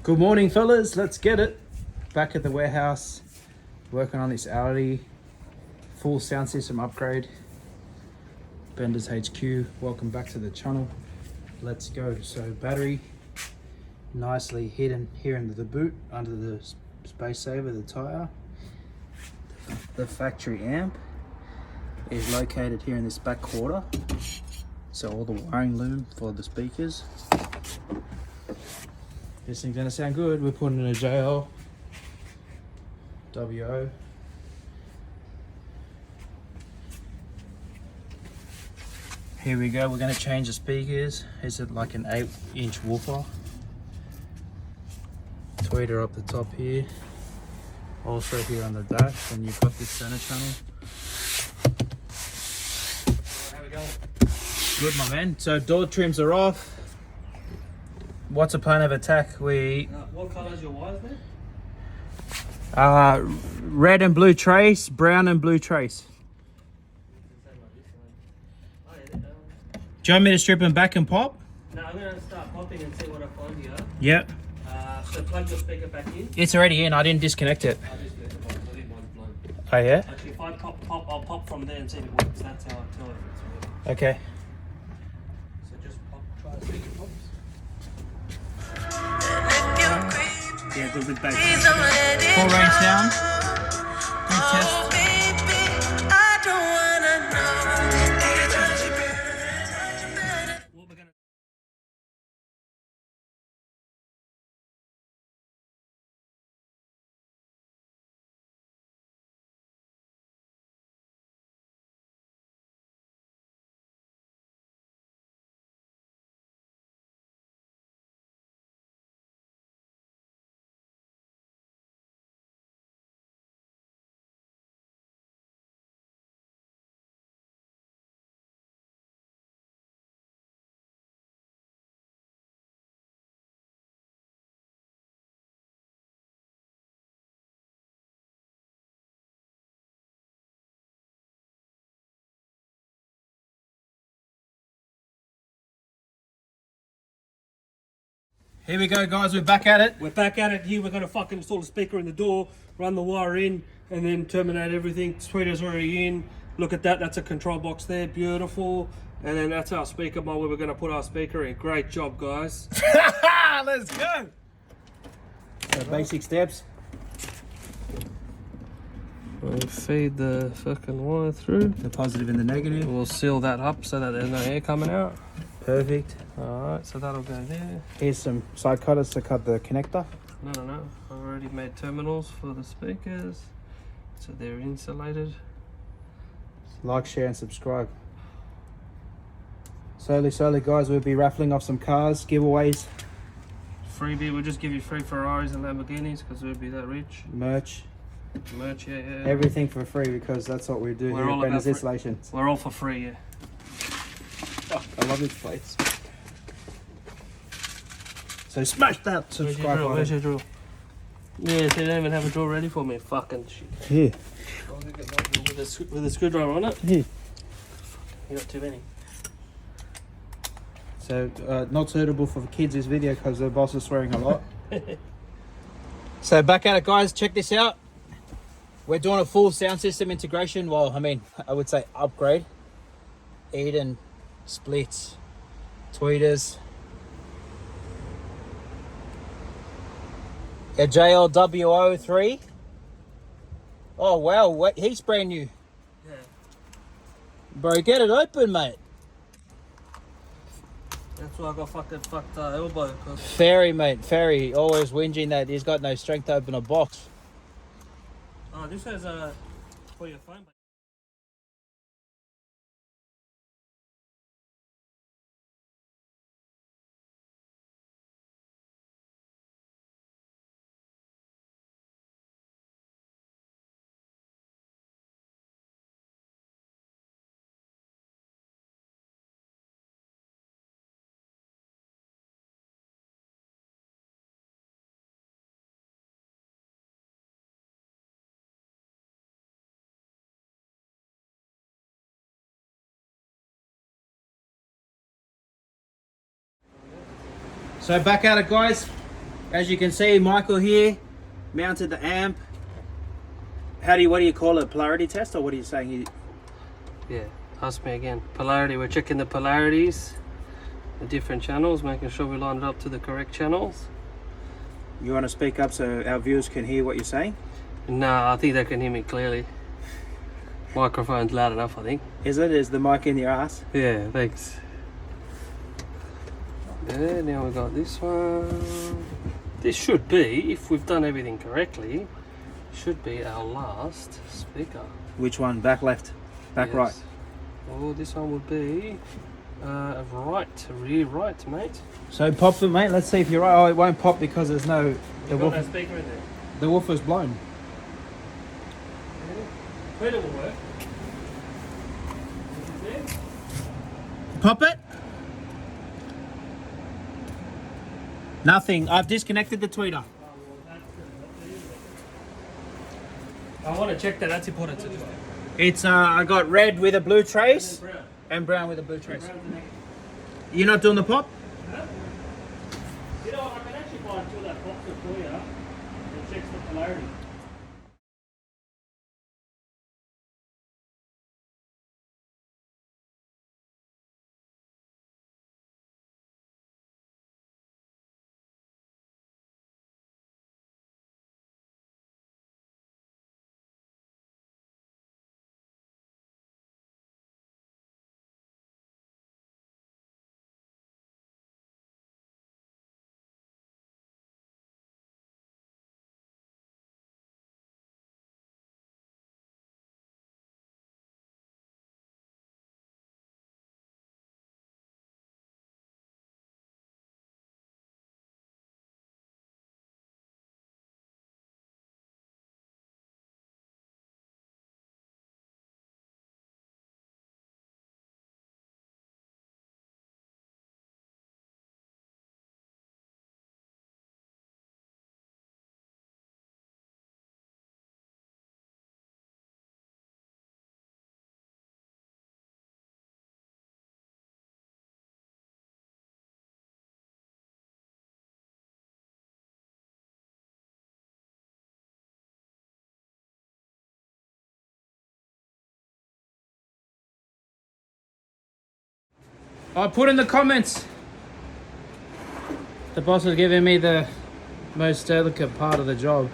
Good morning, fellas. Let's get it. Back at the warehouse, working on this AUDI full sound system upgrade. Bendas HQ, welcome back to the channel. Let's go. So battery nicely hidden here into the boot, under the space saver, the tire. The factory amp is located here in this back quarter. So all the wiring loom for the speakers. This thing's gonna sound good. We're putting in a JL WO. Here we go. We're gonna change the speakers. Is it like an 8-inch woofer? Tweeter up the top here. Also here on the dash, and you've got this center channel. How we going? Good, my man. So door trims are off. What's the plan of attack? What colour is your wires there? Red and blue trace, brown and blue trace. Do you want me to strip them back and pop? No, I'm going to start popping and see what I find here. Yep. So plug your speaker back in. It's already in. I didn't disconnect it. I just left it. I leave mine blown. Oh yeah? Actually, if I pop, I'll pop from there and see if it works. That's how I tell if it's working. Okay. So just pop, try to see if it pops. Yeah, a little bit back. Full range down. Good test. What we're going to Here we go, guys. We're back at it. We're back at it here. We're going to fucking install the speaker in the door, run the wire in, and then terminate everything. Tweeter's already in. Look at that. That's a control box there. Beautiful. And then that's our speaker mod where we're going to put our speaker in. Great job, guys. Let's go. So basic steps. We'll feed the fucking wire through. The positive and the negative. We'll seal that up so that there's no air coming out. Perfect. Alright, so that'll go there. Here's some side cutters to cut the connector. No. I've already made terminals for the speakers. So they're insulated. Like, share and subscribe. Slowly guys, we'll be raffling off some cars, giveaways, Freebie, we'll just give you free Ferraris and Lamborghinis because we'll be that rich. merch, Yeah. everything for free, because that's what we do We're here all at about Bendas Installations. We're all for free, yeah. I love this place. So smash that subscribe button. Where's your drill? Yeah, so you don't even have a drill ready for me. Fucking shit. Here. I'll get my drill with a screwdriver on it. Here. You got too many. So not suitable for kids this video because the boss is swearing a lot. So back at it, guys. Check this out. We're doing a full sound system integration. Well, I mean, I would say upgrade. Eden splits, tweeters, a JLWO3. Oh wow, wait, he's brand new. Yeah. Bro, get it open, mate. That's why I got fucked elbow. Cause Ferry, mate, Ferry, always whinging that he's got no strength to open a box. oh, this has for your phone. So back at it, guys. As you can see, Michael here mounted the amp. What do you call it? Polarity test, or what are you saying? Yeah, ask me again. Polarity, we're checking the polarities, the different channels, making sure we line it up to the correct channels. You want to speak up so our viewers can hear what you're saying? Nah, I think they can hear me clearly. Microphone's loud enough, I think. Is it? Is the mic in your ass? Yeah, thanks. Yeah, now we've got this one. This should be, if we've done everything correctly, should be our last speaker. Which one? Back left? Back Yes. right? Oh, this one would be right, rear right, mate. So pop it, mate. Let's see if you're right. Oh, it won't pop because there's no... You've got no speaker in there. The woofer's blown. Tweeter will work. Pop it. Nothing. I've disconnected the tweeter. I want to check that. That's important to do. It's I got red with a blue trace and brown with a blue trace. You're not doing the pop? Huh? You know, I can actually find two of that box for you and check the polarity. I put in the comments. The boss was giving me the most delicate part of the job.